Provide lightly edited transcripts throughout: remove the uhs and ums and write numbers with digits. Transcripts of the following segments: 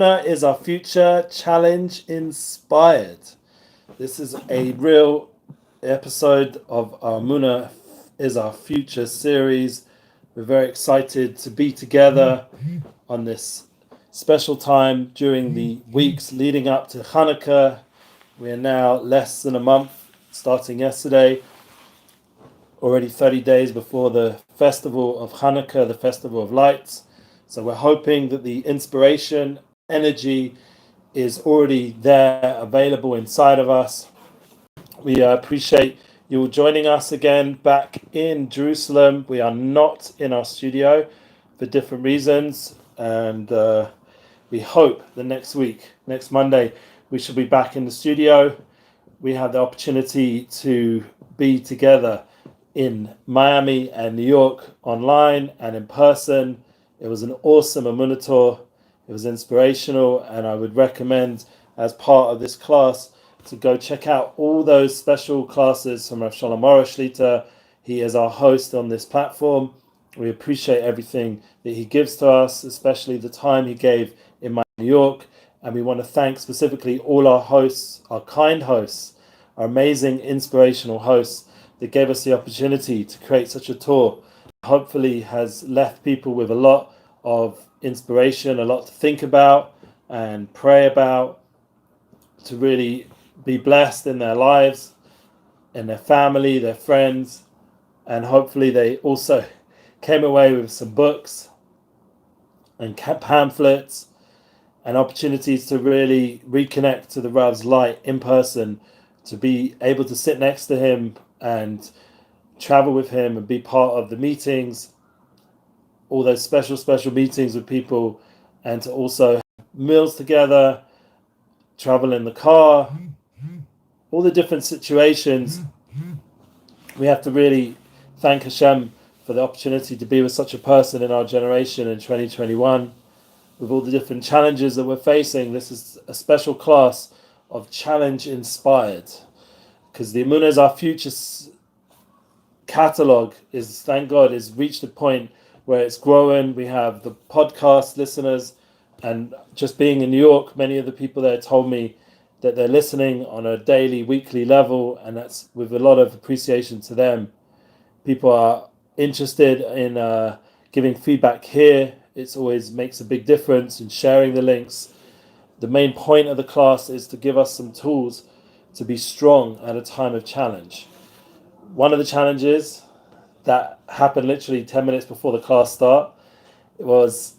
Emuna is our future challenge inspired. This is a real episode of our Emuna is our future series. We're very excited to be together on this special time during the weeks leading up to Hanukkah. We are now less than a month, starting yesterday, already 30 days before the festival of Hanukkah, the festival of lights. So we're hoping that the inspiration, energy is already there, available inside of us. We appreciate you all joining us again back in Jerusalem. We are not in our studio for different reasons, and we hope that next week, next Monday, we shall be back in the studio. We had the opportunity to be together in Miami and New York, online and in person. It was an awesome Emuna tour. It was inspirational, and I would recommend, as part of this class, to go check out all those special classes from Rav Shalom Arush. He is our host on this platform. We appreciate everything that he gives to us, especially the time he gave in New York. And we want to thank specifically all our hosts, our kind hosts, our amazing, inspirational hosts that gave us the opportunity to create such a tour. Hopefully has left people with a lot of inspiration, a lot to think about and pray about, to really be blessed in their lives, in their family, their friends, and hopefully they also came away with some books and pamphlets and opportunities to really reconnect to the Rav's light in person, to be able to sit next to him and travel with him and be part of the meetings, all those special meetings with people, and to also have meals together, travel in the car, all the different situations. We have to really thank Hashem for the opportunity to be with such a person in our generation in 2021. With all the different challenges that we're facing, this is a special class of challenge inspired, because the Emuna is our future catalog is, thank God, is reached a point where it's growing. We have the podcast listeners, and just being in New York, many of the people there told me that they're listening on a daily, weekly level, and that's with a lot of appreciation to them. People are interested in giving feedback here. It always makes a big difference in sharing the links. The main point of the class is to give us some tools to be strong at a time of challenge. One of the challenges that happened literally 10 minutes before the class start, it was,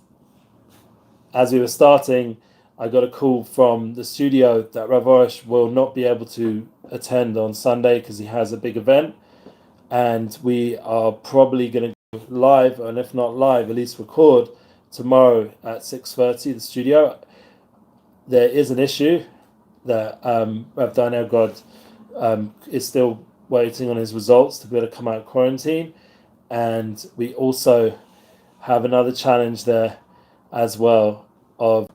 as we were starting, I got a call from the studio that Rav Arush will not be able to attend on Sunday because he has a big event, and we are probably going to go live, and if not live, at least record tomorrow at 6:30. The studio, there is an issue that Rav Daniel God is still waiting on his results to be able to come out of quarantine, and we also have another challenge there as well of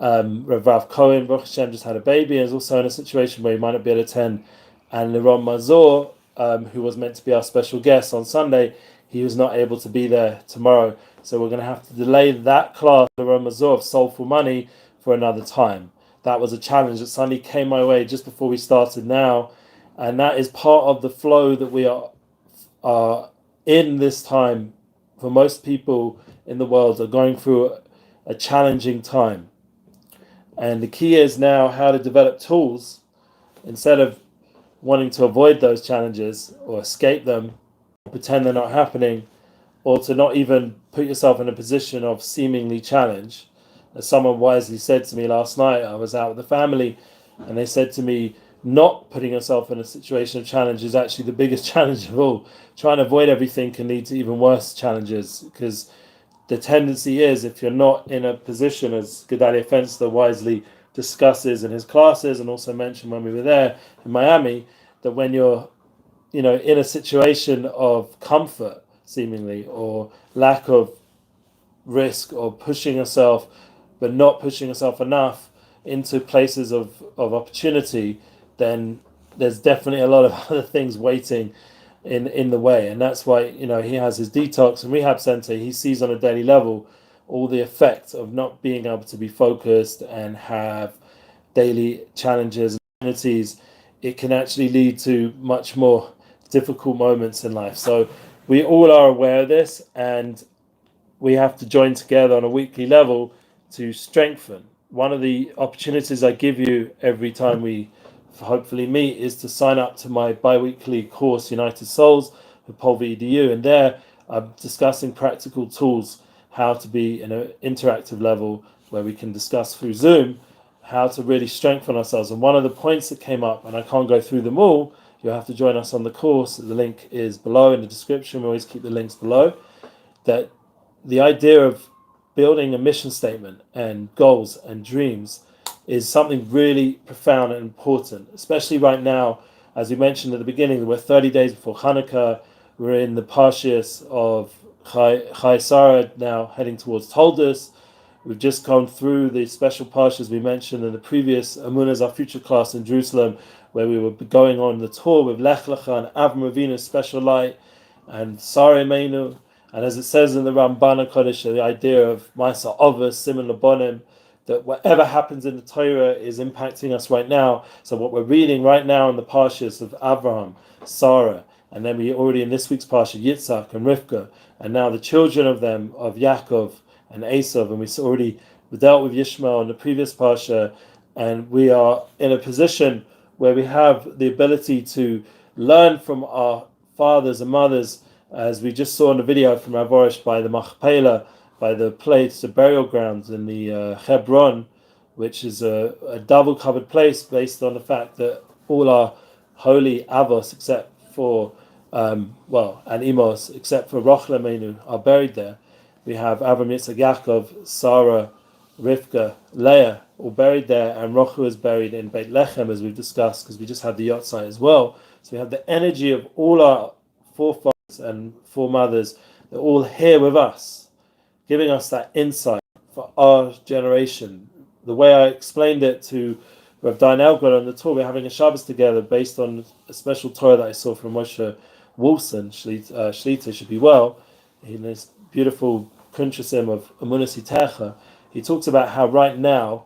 Rav Cohen, Baruch Hashem, just had a baby and is also in a situation where he might not be able to attend. And Liron Mazur, who was meant to be our special guest on Sunday, he was not able to be there tomorrow. So we're going to have to delay that class, Liron Mazur of Soulful Money, for another time. That was a challenge that suddenly came my way just before we started now. And that is part of the flow that we are in this time. For most people in the world are going through a challenging time. And the key is now how to develop tools instead of wanting to avoid those challenges or escape them, or pretend they're not happening, or to not even put yourself in a position of seemingly challenge. As someone wisely said to me last night, I was out with the family, and they said to me, not putting yourself in a situation of challenge is actually the biggest challenge of all. Trying to avoid everything can lead to even worse challenges, because the tendency is, if you're not in a position, as Gedale Fenster wisely discusses in his classes and also mentioned when we were there in Miami, that when you're, in a situation of comfort, seemingly, or lack of risk, or pushing yourself, but not pushing yourself enough into places of opportunity, then there's definitely a lot of other things waiting in the way. And that's why, he has his detox and rehab center. He sees on a daily level all the effects of not being able to be focused and have daily challenges and opportunities, it can actually lead to much more difficult moments in life. So we all are aware of this, and we have to join together on a weekly level to strengthen. One of the opportunities I give you every time we hopefully meet is to sign up to my bi-weekly course, United Souls, with Polvi EDU, and there I'm discussing practical tools, how to be in an interactive level where we can discuss through Zoom how to really strengthen ourselves. And one of the points that came up, and I can't go through them all, you'll have to join us on the course. The link is below in the description. We always keep the links below. That the idea of building a mission statement and goals and dreams is something really profound and important, especially right now. As we mentioned at the beginning, we're 30 days before Hanukkah. We're in the Parshas of Chai Sarah, now heading towards Toldus. We've just gone through the special parshas we mentioned in the previous Emuna is Our Future class in Jerusalem, where we were going on the tour with Lech Lecha and Avraham Avinu's special light and Sarah Emuna. And as it says in the Ramban HaKodesh, the idea of Ma'aser Avos, Siman Labonim, that whatever happens in the Torah is impacting us right now. So what we're reading right now in the parshas of Avraham, Sarah, and then we already in this week's parsha, Yitzhak and Rivka, and now the children of them, of Yaakov and Esav, and we already dealt with Yishmael in the previous parsha, and we are in a position where we have the ability to learn from our fathers and mothers, as we just saw in the video from Rav Arush, by the Machpelah, by the place, the burial grounds in the Hebron, which is a double-covered place based on the fact that all our holy Avos, except for, and Imos, except for Rochel Emenu, are buried there. We have Avraham, Yitzhak, Yaakov, Sarah, Rivka, Leah, all buried there, and Rochel is buried in Beit Lechem, as we've discussed, because we just had the Yotzai as well. So we have the energy of all our forefathers and foremothers. They're all here with us, giving us that insight for our generation. The way I explained it to Rav Dayan Elgod on the tour, we're having a Shabbos together based on a special Torah that I saw from Moshe Wolfson, Shlita should be well, in this beautiful Kuntrasim of Emuna Sitecha. He talks about how right now,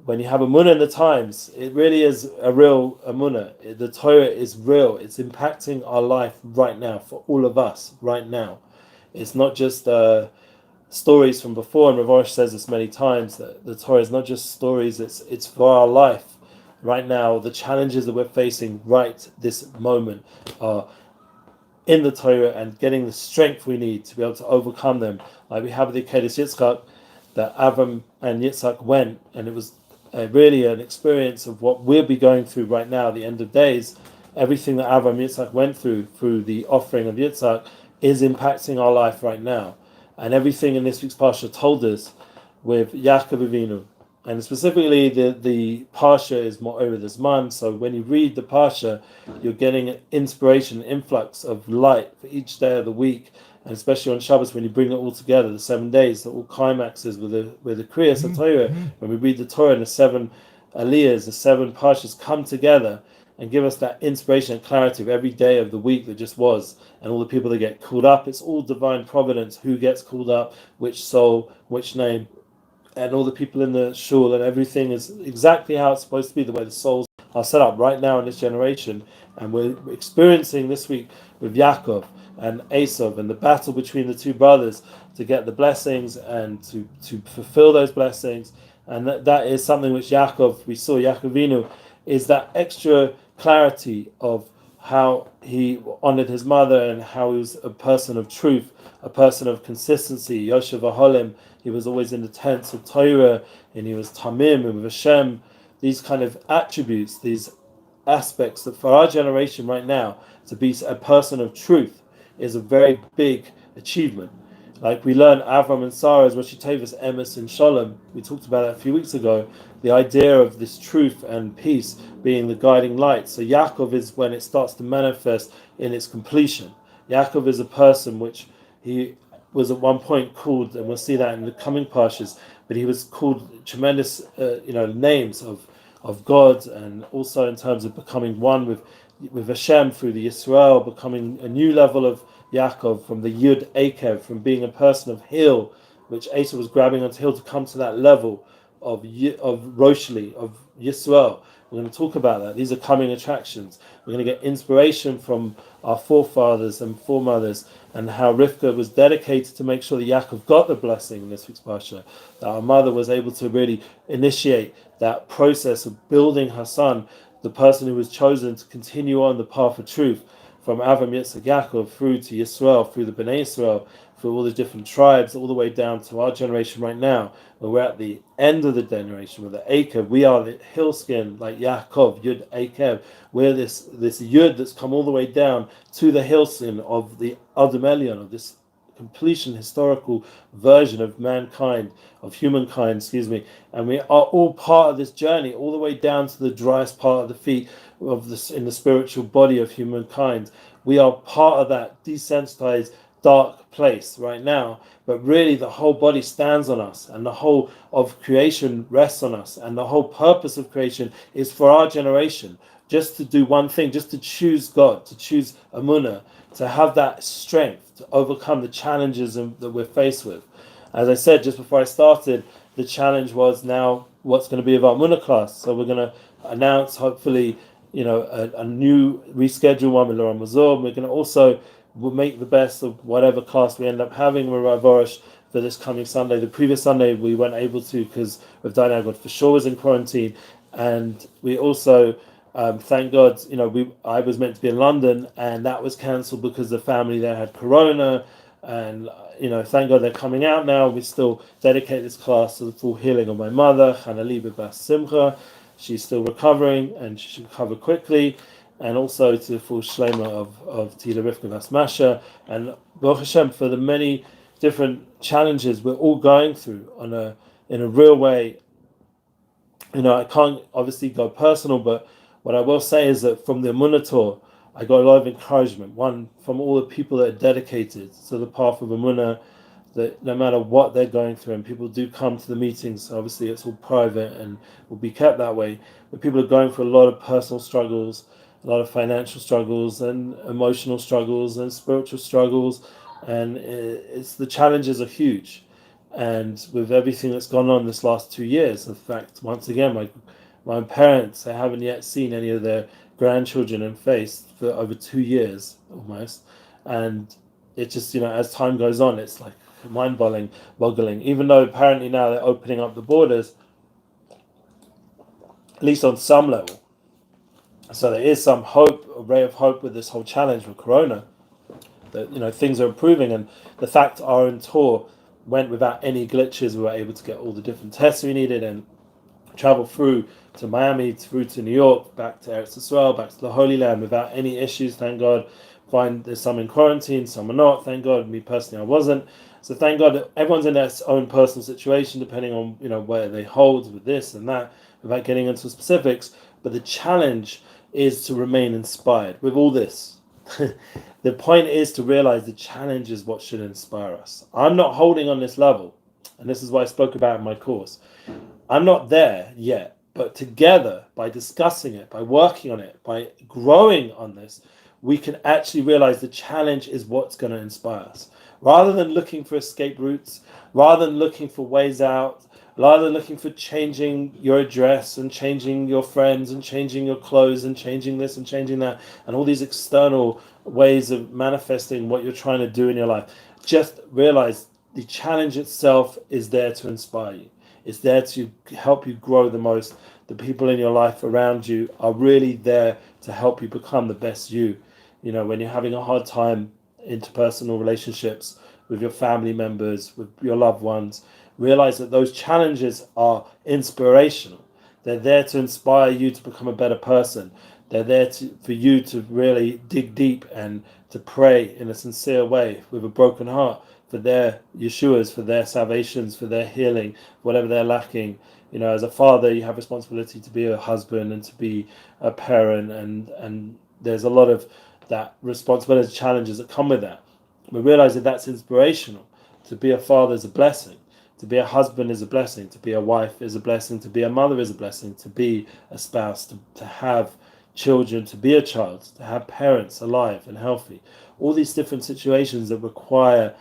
when you have Emuna in the times, it really is a real Emuna. The Torah is real. It's impacting our life right now, for all of us right now. It's not just stories from before, and Rav Arush says this many times, that the Torah is not just stories, it's for our life right now. The challenges that we're facing right this moment are in the Torah, and getting the strength we need to be able to overcome them. Like we have the Kedes Yitzchak, that Avram and Yitzchak went, and it was really an experience of what we'll be going through right now at the end of days. Everything that Avram and Yitzchak went through the offering of Yitzchak, is impacting our life right now. And everything in this week's Parsha told us with Yaakov Avinu. And specifically, the Parsha is more over this month. So when you read the Parsha, you're getting an inspiration, an influx of light for each day of the week. And especially on Shabbos, when you bring it all together, the 7 days, that all climaxes with the Kriyas HaTorah. When we read the Torah and the 7 Aliyahs, the 7 Parshas come together and give us that inspiration and clarity of every day of the week that just was, and all the people that get called up. It's all divine providence, who gets called up, which soul, which name, and all the people in the shul, and everything is exactly how it's supposed to be, the way the souls are set up right now in this generation. And we're experiencing this week with Yaakov and Esav, and the battle between the two brothers to get the blessings and to fulfill those blessings. And that is something which Yaakov, we saw Yaakov Avinu, is that extra clarity of how he honored his mother, and how he was a person of truth, a person of consistency. Yoshev Aholim, he was always in the tents of Torah, and he was Tamim and with Hashem. These kind of attributes, these aspects, that for our generation right now, to be a person of truth is a very big achievement. Like we learn Avram and Sarah's Rosh Tevis, Emes and Shalom. We talked about that a few weeks ago. The idea of this truth and peace being the guiding light. So Yaakov is when it starts to manifest in its completion. Yaakov is a person which he was at one point called, and we'll see that in the coming parshas, but he was called tremendous names of God, and also in terms of becoming one with Hashem through the Yisrael, becoming a new level of Yaakov, from the Yud Akev, from being a person of Hil, which Esau was grabbing onto hill to come to that level of Roshli, of Yisrael. We're going to talk about that. These are coming attractions. We're going to get inspiration from our forefathers and foremothers, and how Rivka was dedicated to make sure that Yaakov got the blessing in this week's Parsha, that our mother was able to really initiate that process of building her son, the person who was chosen to continue on the path of truth, from Avraham, Yitzchak, Yaakov, through to Yisrael, through the Bnei Yisrael, through all the different tribes, all the way down to our generation right now, where we're at the end of the generation, with the Akev. We are the hill skin, like Yaakov, Yud Akev. We're this Yud that's come all the way down to the hill skin of the Adam Elyon, of this completion, historical version of mankind, of humankind, and we are all part of this journey, all the way down to the driest part of the feet of this in the spiritual body of humankind. We are part of that desensitized, dark place right now, but really the whole body stands on us, and the whole of creation rests on us, and the whole purpose of creation is for our generation just to do one thing, just to choose God, to choose Emuna, to have that strength to overcome the challenges that we're faced with. As I said just before I started, the challenge was now what's going to be of our Emuna class. So we're going to announce, hopefully, a new rescheduled one with Laura Mazur. We're going to also make the best of whatever class we end up having with Rav Arush for this coming Sunday. The previous Sunday we weren't able to because Rav Dinagod for sure was in quarantine, and we also thank God, I was meant to be in London, and that was cancelled because the family there had corona, and thank God they're coming out now. We still dedicate this class to the full healing of my mother, Hannah Liebe Bas Simcha. She's still recovering, and she should recover quickly, and also to the full shlema of Tila Rivka Bas Masha, and Baruch Hashem for the many different challenges we're all going through in a real way. I can't obviously go personal, but what I will say is that from the Emuna tour, I got a lot of encouragement. One, from all the people that are dedicated to the path of Emuna, that no matter what they're going through, and people do come to the meetings, so obviously it's all private and will be kept that way, but people are going through a lot of personal struggles, a lot of financial struggles, and emotional struggles, and spiritual struggles, and the challenges are huge. And with everything that's gone on this last 2 years, in fact, once again, my parents, they haven't yet seen any of their grandchildren in face for over 2 years almost, and it just, as time goes on, it's like mind-boggling. Even though apparently now they're opening up the borders, at least on some level, so there is some hope, a ray of hope with this whole challenge with Corona, that things are improving, and the fact our own tour went without any glitches. We were able to get all the different tests we needed and travel through to Miami, through to New York, back to Eretz Yisrael, back to the Holy Land without any issues, thank God. There's some in quarantine, some are not, thank God. Me personally, I wasn't. So thank God that everyone's in their own personal situation, depending on where they hold with this and that, without getting into specifics. But the challenge is to remain inspired with all this. The point is to realize the challenge is what should inspire us. I'm not holding on this level, and this is what I spoke about in my course. I'm not there yet, but together, by discussing it, by working on it, by growing on this, we can actually realize the challenge is what's going to inspire us. Rather than looking for escape routes, rather than looking for ways out, rather than looking for changing your address and changing your friends and changing your clothes and changing this and changing that, and all these external ways of manifesting what you're trying to do in your life, just realize the challenge itself is there to inspire you. It's there to help you grow the most. The people in your life around you are really there to help you become the best you. When you're having a hard time interpersonal relationships with your family members, with your loved ones, realize that those challenges are inspirational. They're there to inspire you to become a better person. They're there for you to really dig deep and to pray in a sincere way with a broken heart for their Yeshuas, for their salvations, for their healing, whatever they're lacking. As a father, you have responsibility to be a husband and to be a parent, and there's a lot of that responsibility, challenges that come with that. We realize that that's inspirational. To be a father is a blessing. To be a husband is a blessing. To be a wife is a blessing. To be a mother is a blessing. To be a spouse, to have children, to be a child, to have parents alive and healthy. All these different situations that require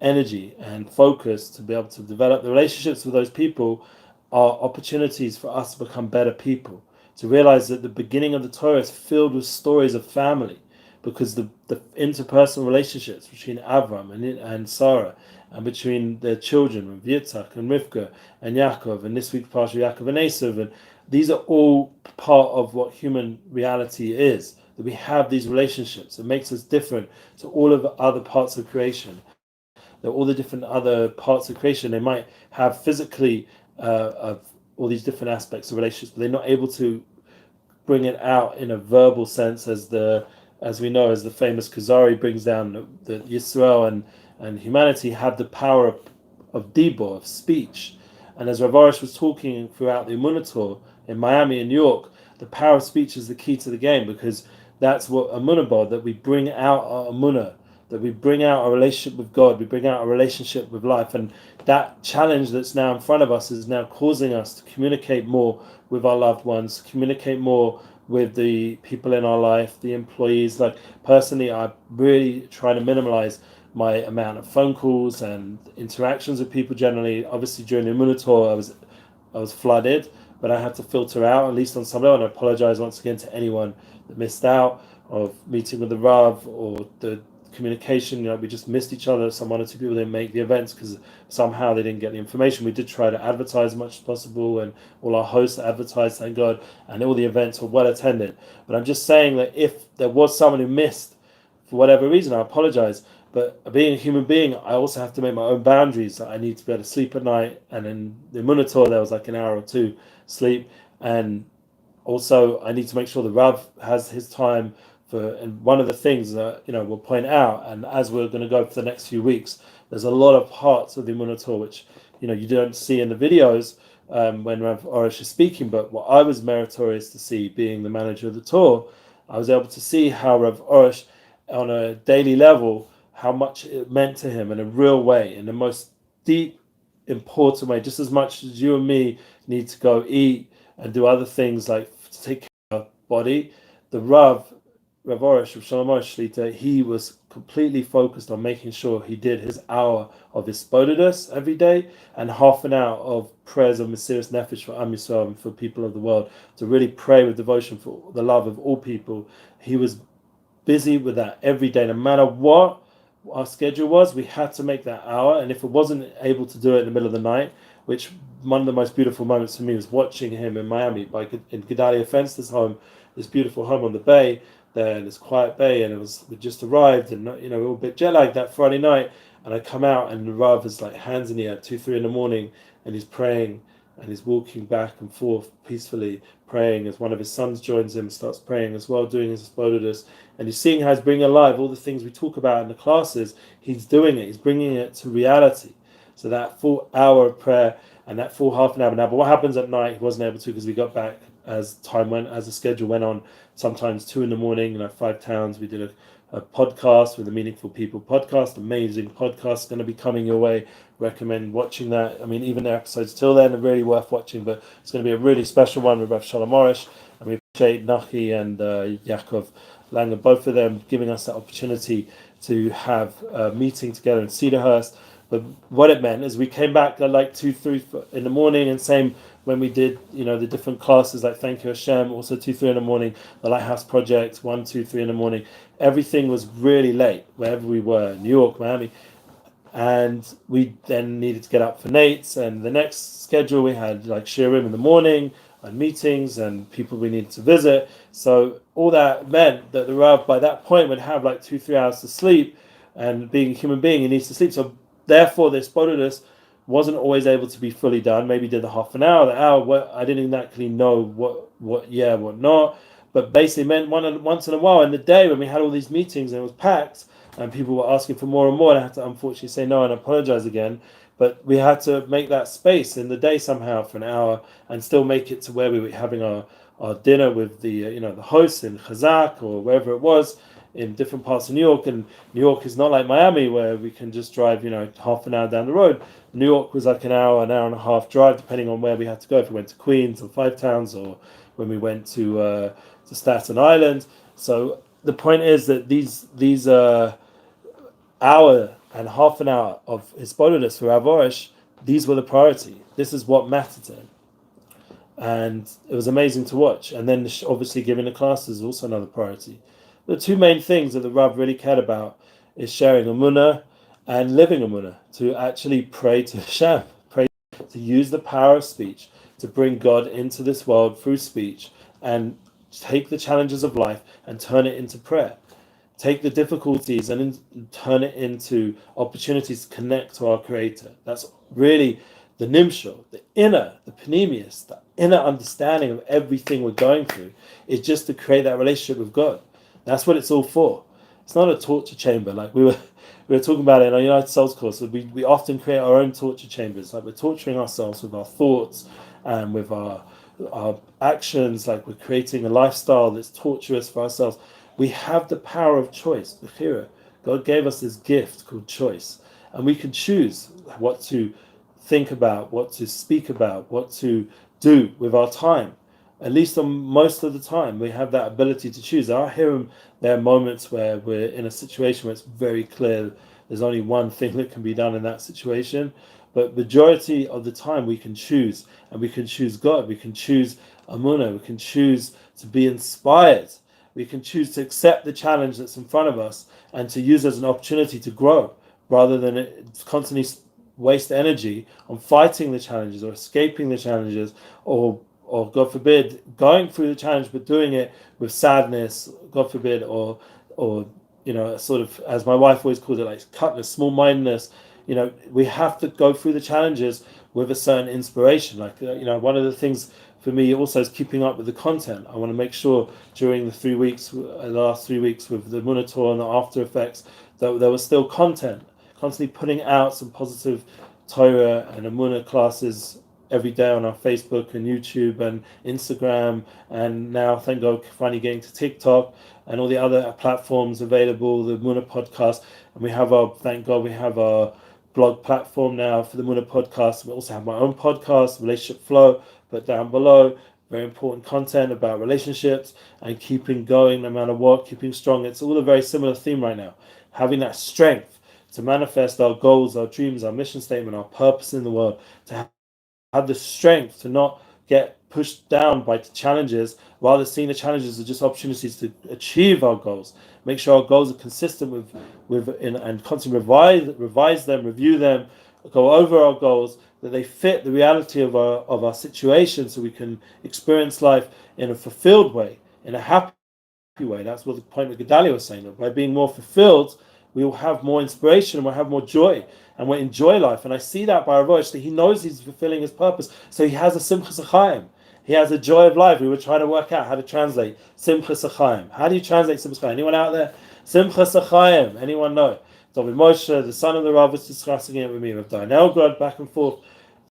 energy and focus to be able to develop the relationships with those people are opportunities for us to become better people. To realize that the beginning of the Torah is filled with stories of family, because the interpersonal relationships between Avraham and Sarah, and between their children, Yitzhak and Rivka and Yaakov, and this week's Parsha Yaakov and Esav, and these are all part of what human reality is. That we have these relationships. It makes us different to all of the other parts of creation. That all the different other parts of creation, they might have physically of all these different aspects of relationships, but they're not able to bring it out in a verbal sense, as we know, as the famous Kuzari brings down, that Yisrael and humanity have the power of dibur, of speech. And as Rav Arush was talking throughout the Emuna tour in Miami and New York, the power of speech is the key to the game, because that's what Emuna bod, that we bring out our Emuna, that we bring out our relationship with God, we bring out our relationship with life. And that challenge that's now in front of us is now causing us to communicate more with our loved ones, communicate more with the people in our life, the employees. Like personally, I'm really trying to minimize my amount of phone calls and interactions with people generally. Obviously during the Emuna tour I was flooded, but I had to filter out, at least on some level, and I apologize once again to anyone that missed out of meeting with the Rav or the communication. We just missed each other. Some one or two people didn't make the events because somehow they didn't get the information. We did try to advertise as much as possible, and all our hosts advertised, thank God, and all the events were well attended. But I'm just saying that if there was someone who missed for whatever reason, I apologize. But being a human being, I also have to make my own boundaries. I need to be able to sleep at night, and in the Emuna tour there was like an hour or two sleep, and also I need to make sure the Rav has his time for. And one of the things that we'll point out, and as we're going to go for the next few weeks, there's a lot of parts of the Emuna tour which you don't see in the videos when Rav Arush is speaking. But what I was meritorious to see, being the manager of the tour, I was able to see how Rav Arush, on a daily level, how much it meant to him in a real way, in the most deep, important way, just as much as you and me need to go eat and do other things like to take care of our body. The Rav Arush, Rav Shalom Arush Shlita, he was completely focused on making sure he did his hour of Hisbodedus every day, and half an hour of prayers of Mesiras Nefesh for Am Yisrael and for people of the world, to really pray with devotion for the love of all people. He was busy with that every day, no matter what our schedule was. We had to make that hour, and if it wasn't able to do it in the middle of the night, which one of the most beautiful moments for me was watching him in Miami, in Gedale Fenster's home, this beautiful home on the bay there, this quiet bay, and we just arrived, and we were a bit jet lagged that Friday night, and I come out and the Rav is like hands in the air, 2-3 in the morning, and he's praying, and he's walking back and forth peacefully, praying as one of his sons joins him, starts praying as well, doing his Hisbodedus. And he's seeing how he's bringing alive all the things we talk about in the classes. He's doing it. He's bringing it to reality. So that full hour of prayer and that full half an hour now. But what happens at night, he wasn't able to, because we got back as the schedule went on, sometimes 2 in the morning, 5 towns. We did a podcast with the Meaningful People podcast, amazing podcast, going to be coming your way. Recommend watching that. I mean, even the episodes till then are really worth watching, but it's going to be a really special one with Rav Shalom Arush, and we appreciate Nachi and Yaakov Langer, both of them giving us that opportunity to have a meeting together in Cedarhurst. But what it meant is we came back at like 2-3 in the morning, and same when we did the different classes like Thank You Hashem, also 2-3 in the morning, the Lighthouse Project, 1-2-3 in the morning. Everything was really late wherever we were, New York, Miami, and we then needed to get up for Nate's, and the next schedule we had like shiurim in the morning and meetings and people we needed to visit. So all that meant that the Rav by that point would have like 2-3 hours to sleep, and being a human being, he needs to sleep. So therefore this Hisbodedus wasn't always able to be fully done. Maybe did the half an hour, the hour. I didn't exactly know what not. But basically meant once in a while in the day when we had all these meetings and it was packed and people were asking for more and more, and I had to unfortunately say no and apologize again. But we had to make that space in the day somehow for an hour and still make it to where we were having our dinner with the the hosts in Chazak or wherever it was, in different parts of New York. And New York is not like Miami where we can just drive half an hour down the road. New York was like an hour and a half drive, depending on where we had to go. If we went to Queens or Five Towns, or when we went to Staten Island. So the point is that these hour and half an hour of his bolus for Rav Arush, these were the priority. This is what mattered to him. And it was amazing to watch. And then obviously giving the classes is also another priority. The two main things that the Rav really cared about is sharing Emuna and living Emuna, to actually pray to Hashem, pray to use the power of speech to bring God into this world through speech and take the challenges of life and turn it into prayer. Take the difficulties and turn it into opportunities to connect to our Creator. That's really the nimshal, the panemius, the inner understanding of everything we're going through, is just to create that relationship with God. That's what it's all for. It's not a torture chamber. Like we were talking about it in our United Souls course. We often create our own torture chambers. Like we're torturing ourselves with our thoughts and with our actions. Like we're creating a lifestyle that's torturous for ourselves. We have the power of choice. God gave us this gift called choice, and we can choose what to think about, what to speak about, what to do with our time. At least on most of the time, we have that ability to choose. I hear there are moments where we're in a situation where it's very clear there's only one thing that can be done in that situation. But majority of the time we can choose, and we can choose God, we can choose Emuna, we can choose to be inspired, we can choose to accept the challenge that's in front of us and to use it as an opportunity to grow, rather than constantly waste energy on fighting the challenges or escaping the challenges, or God forbid, going through the challenge but doing it with sadness, God forbid, or sort of, as my wife always called it, like cutness, small-mindedness. We have to go through the challenges with a certain inspiration. Like, one of the things for me also is keeping up with the content. I want to make sure during the last 3 weeks with the monitor and the after effects, that there was still content, constantly putting out some positive Torah and Emuna classes every day on our Facebook and YouTube and Instagram, and now, thank God, finally getting to TikTok and all the other platforms available, the Emuna podcast. And we have thank God, we have our blog platform now for the Emuna podcast. We also have my own podcast, Relationship Flow, but down below, very important content about relationships and keeping going no matter what, keeping strong. It's all a very similar theme right now. Having that strength to manifest our goals, our dreams, our mission statement, our purpose in the world, to have the strength to not get pushed down by the challenges, rather seeing the challenges as just opportunities to achieve our goals. Make sure our goals are consistent and constantly revise them, review them, go over our goals, that they fit the reality of our situation, so we can experience life in a fulfilled way, in a happy way. That's what the point of Gedale was saying, that by being more fulfilled, we will have more inspiration and we'll have more joy and we'll enjoy life. And I see that by Arosh, that he knows he's fulfilling his purpose. So he has a simchas achayim. He has a joy of life. We were trying to work out how to translate simchas achayim. How do you translate simchas achayim? Anyone out there? Simchas achayim. Anyone know? David Moshe, the son of the Rav, was discussing it with me. With Dinelgrad, back and forth.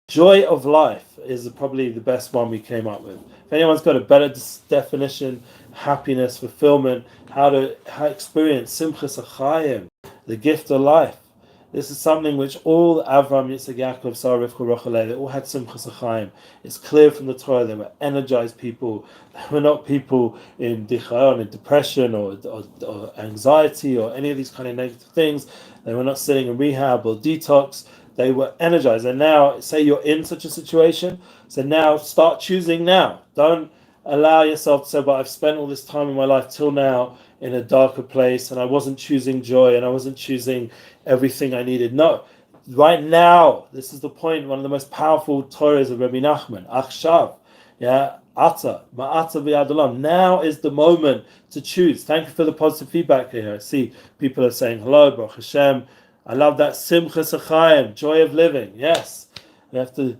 Joy of life is probably the best one we came up with. If anyone's got a better definition, happiness, fulfillment, how to experience simchas achayim, the gift of life. This is something which all Avraham, Yitzchak, Yaakov, Sarah, Rivka, Rachel, they all had simchas achayim. It's clear from the Torah they were energized people. They were not people in dichayon, in depression or anxiety or any of these kind of negative things. They were not sitting in rehab or detox. They were energized. And now, say you're in such a situation, so now start choosing now. Don't allow yourself to say, but I've spent all this time in my life till now in a darker place, and I wasn't choosing joy, and I wasn't choosing everything I needed. No. Right now, this is the point, one of the most powerful Torahs of Rabbi Nachman, Achshav, Ata, Ma'ata v'Yadolam. Now is the moment to choose. Thank you for the positive feedback here. I see people are saying, hello, Baruch Hashem. I love that simchas achayim, joy of living. Yes, we have to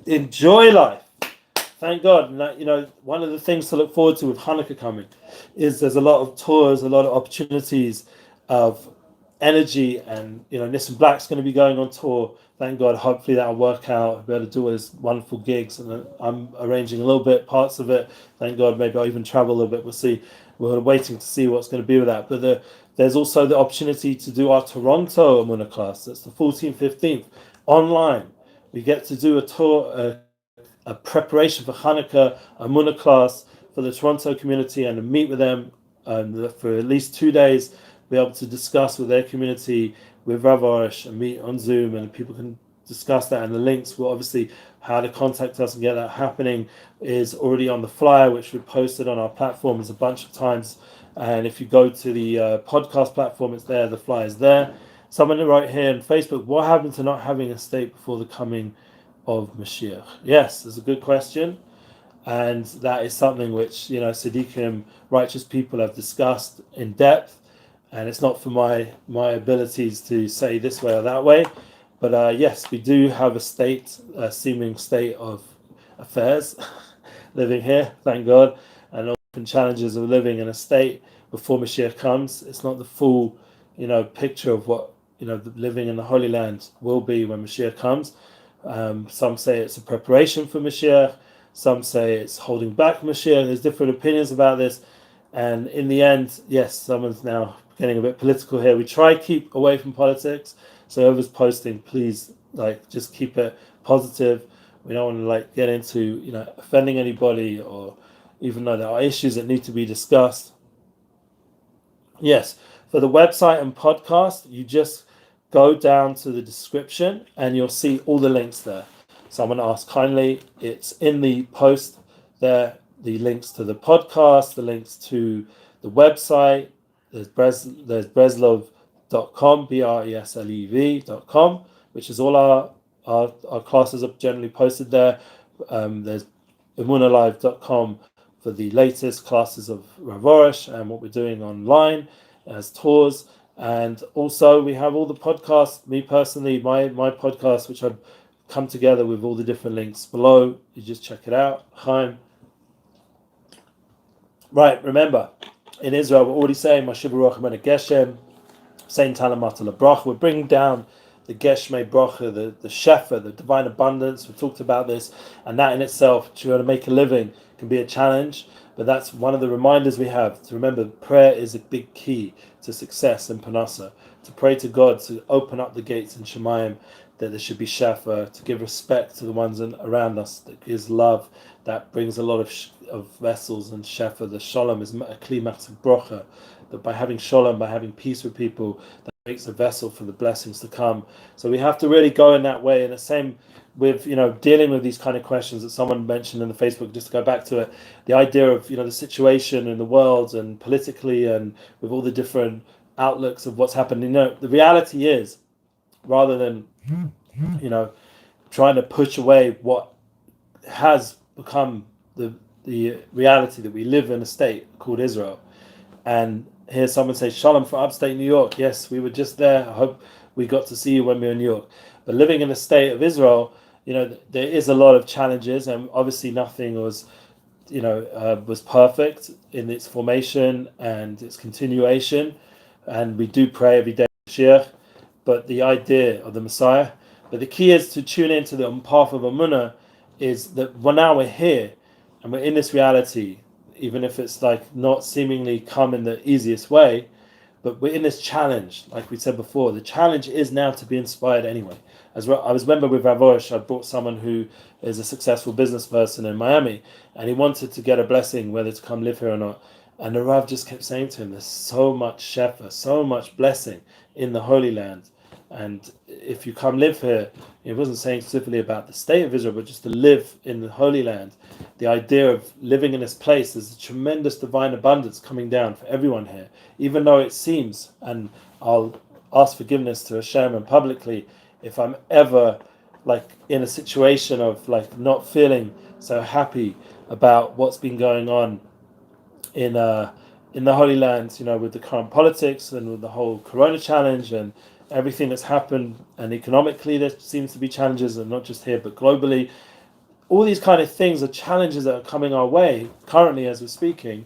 enjoy life. Thank God. And one of the things to look forward to with Hanukkah coming is there's a lot of tours, a lot of opportunities of energy, and Nissim Black's going to be going on tour. Thank God. Hopefully that'll work out. I'll be able to do all his wonderful gigs, and I'm arranging a little bit, parts of it. Thank God. Maybe I'll even travel a little bit. We'll see. We're waiting to see what's going to be with that. But there's also the opportunity to do our Toronto Emuna class. That's the 14th, 15th, online. We get to do a tour, a preparation for Hanukkah, Emuna class for the Toronto community, and meet with them for at least 2 days, be able to discuss with their community with Rav Arush and meet on Zoom, and people can discuss that. And the links will obviously how to contact us and get that happening is already on the flyer, which we posted on our platforms a bunch of times. And if you go to the podcast platform, it's there. The flyer is there. Someone wrote here on Facebook, what happened to not having a state before the coming of Mashiach? Yes, that's a good question. And that is something which, Siddiqim, righteous people, have discussed in depth. And it's not for my abilities to say this way or that way. But yes, we do have a seeming state of affairs living here, thank God, and often challenges of living in a state before Mashiach comes. It's not the full, picture of what, living in the Holy Land will be when Mashiach comes. Some say it's a preparation for Mashiach. Some say it's holding back Mashiach. There's different opinions about this. And in the end, yes, someone's now getting a bit political here. We try to keep away from politics. So whoever's posting, please, just keep it positive. We don't want to, get into, offending anybody, or even though there are issues that need to be discussed. Yes, for the website and podcast, you just go down to the description and you'll see all the links there. Someone asked kindly, it's in the post there, the links to the podcast, the links to the website. There's Breslev.com, Breslev.com, which is all our classes are generally posted there. There's Emunalive.com for the latest classes of Rav Arush and what we're doing online as tours. And also we have all the podcasts, me personally, my podcast, which I've come together with all the different links below. You just check it out. Chaim. Right, remember, in Israel, we're already saying, Mashiach Baruch Hu Geshem, saying Talamata LaBrach. We're bringing down the Geshmei Bracha, the Shefa, the divine abundance. We've talked about this, and that in itself, to be able to make a living, can be a challenge. But that's one of the reminders we have to remember. Prayer is a big key to success in Panasa. To pray to God to open up the gates in Shemayim, that there should be Shefa, to give respect to the ones around us, that gives love, that brings a lot of vessels and Shefa. The Shalom is a Climax Bracha, that by having Shalom, by having peace with people, that makes a vessel for the blessings to come. So we have to really go in that way. And the same with, dealing with these kind of questions that someone mentioned in the Facebook, just to go back to it, the idea of, the situation in the world and politically and with all the different outlooks of what's happening. The reality is, rather than, trying to push away what has become the reality, that we live in a state called Israel. And hear someone say, Shalom from upstate New York. Yes, we were just there. I hope we got to see you when we were in New York. But living in the state of Israel, there is a lot of challenges, and obviously nothing was, was perfect in its formation and its continuation. And we do pray every day, Mashiach, but the idea of the Messiah. But the key is to tune into the path of Emuna, is that now we're here and we're in this reality, even if it's not seemingly come in the easiest way, but we're in this challenge. Like we said before, the challenge is now to be inspired anyway. I remember with Rav Arush, I brought someone who is a successful business person in Miami, and he wanted to get a blessing, whether to come live here or not. And the Rav just kept saying to him, there's so much shefa, so much blessing in the Holy Land. And if you come live here, it wasn't saying specifically about the state of Israel, but just to live in the Holy Land. The idea of living in this place, there's a tremendous divine abundance coming down for everyone here. Even though it seems, and I'll ask forgiveness to Hashem and publicly, if I'm ever in a situation of not feeling so happy about what's been going on in the Holy Land, with the current politics and with the whole Corona challenge and everything that's happened, and economically there seems to be challenges, and not just here but globally. All these kind of things are challenges that are coming our way currently as we're speaking.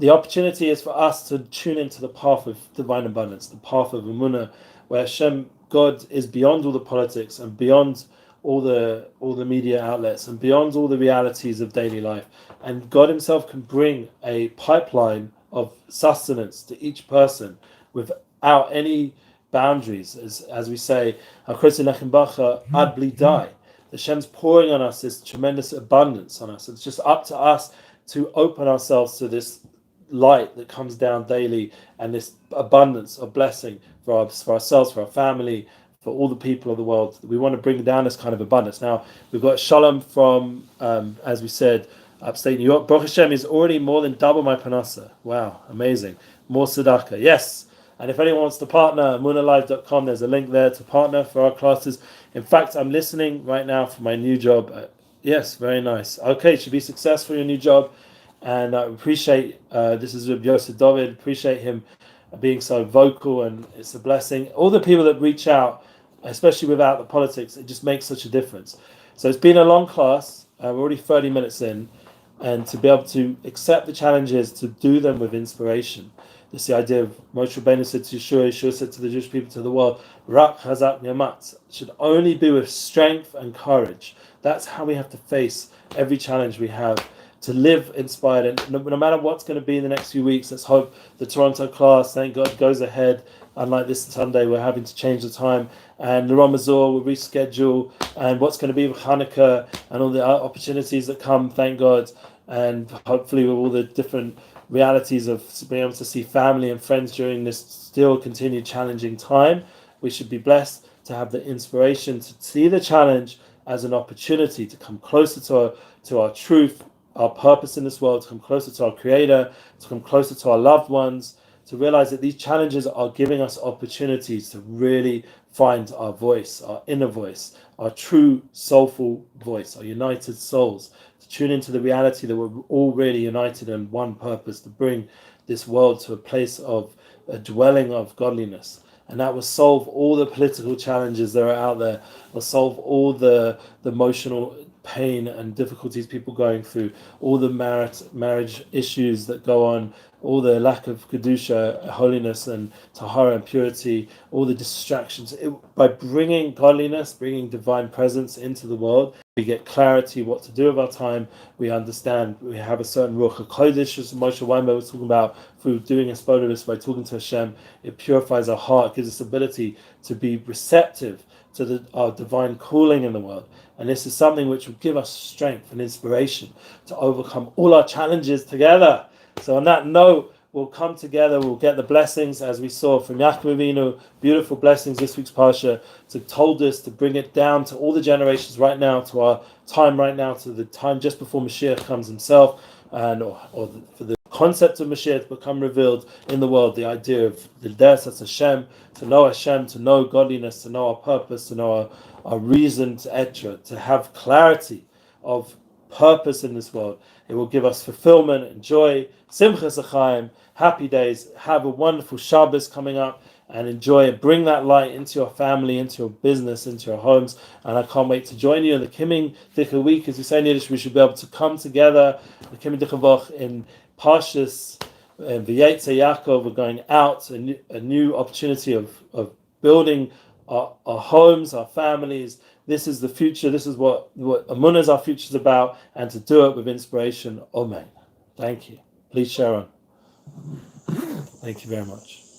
The opportunity is for us to tune into the path of divine abundance, the path of Emuna, where Hashem, God, is beyond all the politics and beyond all the media outlets and beyond all the realities of daily life. And God himself can bring a pipeline of sustenance to each person without any boundaries, as we say, ad bli dai. Hashem's pouring on us this tremendous abundance on us. It's just up to us to open ourselves to this light that comes down daily, and this abundance of blessing for ourselves, for our family, for all the people of the world. We want to bring down this kind of abundance. Now, we've got Shalom from, as we said, upstate New York. Baruch Hashem is already more than double my panasa. Wow, amazing. More tzedakah. Yes. And if anyone wants to partner, emunalive.com, there's a link there to partner for our classes. In fact, I'm listening right now for my new job. Yes, very nice. Okay, should be successful in your new job. And I appreciate, this is with Yosef David, appreciate him being so vocal, and it's a blessing. All the people that reach out, especially without the politics, it just makes such a difference. So it's been a long class. We're already 30 minutes in. And to be able to accept the challenges, to do them with inspiration. This is the idea of Moshe Rabbeinu said to Yeshua said to the Jewish people, to the world, Rak Hazak Yamat, should only be with strength and courage. That's how we have to face every challenge we have, to live inspired. And no matter what's going to be in the next few weeks, let's hope the Toronto class, thank God, goes ahead. Unlike this Sunday, we're having to change the time. And the Ramazor will reschedule. And what's going to be with Hanukkah and all the opportunities that come, thank God. And hopefully with all the different realities of being able to see family and friends during this still continued challenging time, we should be blessed to have the inspiration to see the challenge as an opportunity to come closer to our truth, our purpose in this world, to come closer to our Creator, to come closer to our loved ones, to realize that these challenges are giving us opportunities to really find our voice, our inner voice, our true soulful voice, our united souls, to tune into the reality that we're all really united in one purpose, to bring this world to a place of a dwelling of godliness. And that will solve all the political challenges that are out there, will solve all the emotional pain and difficulties people going through, all the marriage issues that go on, all the lack of kedusha, holiness and tahara and purity, all the distractions. By bringing godliness, bringing divine presence into the world, we get clarity what to do with our time. We understand we have a certain ruach hakodesh, as Moshe Weinberg was talking about, through doing a spodolus, by talking to Hashem. It purifies our heart, gives us ability to be receptive to our divine calling in the world. And this is something which will give us strength and inspiration to overcome all our challenges together. So on that note, we'll come together, we'll get the blessings as we saw from Yaakov Avinu, beautiful blessings this week's Parsha, to told us to bring it down to all the generations right now, to our time right now, to the time just before Mashiach comes himself, and for the concept of Mashiach to become revealed in the world, the idea of the Derech Hashem, to know godliness, to know our purpose, to know our reason, etc., to have clarity of purpose in this world. It will give us fulfillment and joy, simchas achayim, happy days. Have a wonderful Shabbos coming up and enjoy it. Bring that light into your family, into your business, into your homes. And I can't wait to join you in the Kimming Dicha week. As we say in Yiddish, we should be able to come together, the Kimming Dicha Woch in Parshas and V'yetze Yaakov. We're going out, a new opportunity of building our homes, our families. This is the future. This is what Emuna is our future is about, and to do it with inspiration. Amen. Thank you. Please share on. Thank you very much.